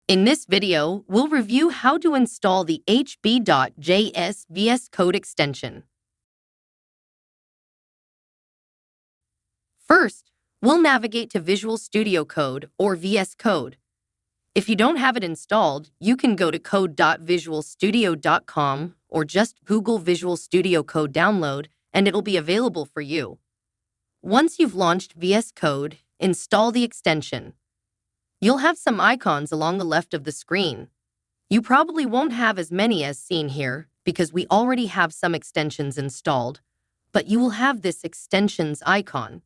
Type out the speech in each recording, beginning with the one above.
In this video, we'll review how to install the HB.js VS Code extension. First, we'll navigate to Visual Studio Code or VS Code. If you don't have it installed, you can go to code.visualstudio.com or just Google Visual Studio Code download and it'll be available for you. Once you've launched VS Code, install the extension. You'll have some icons along the left of the screen. You probably won't have as many as seen here because we already have some extensions installed, but you will have this extensions icon.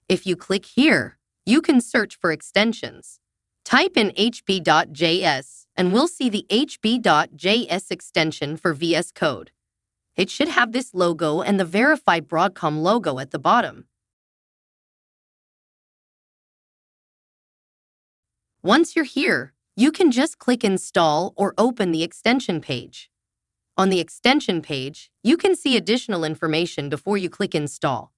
If you click here, you can search for extensions. Type in HB.js and we'll see the HB.js extension for VS Code. It should have this logo and the verified Broadcom logo at the bottom. Once you're here, you can just click Install or open the extension page. On the extension page, you can see additional information before you click Install.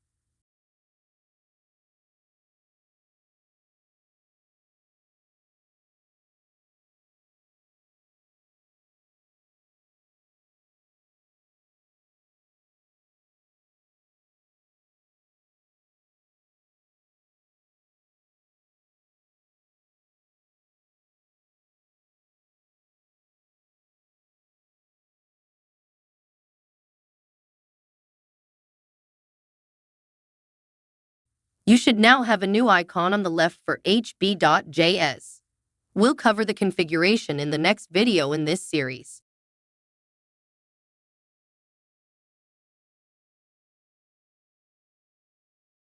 You should now have a new icon on the left for HB.js. We'll cover the configuration in the next video in this series.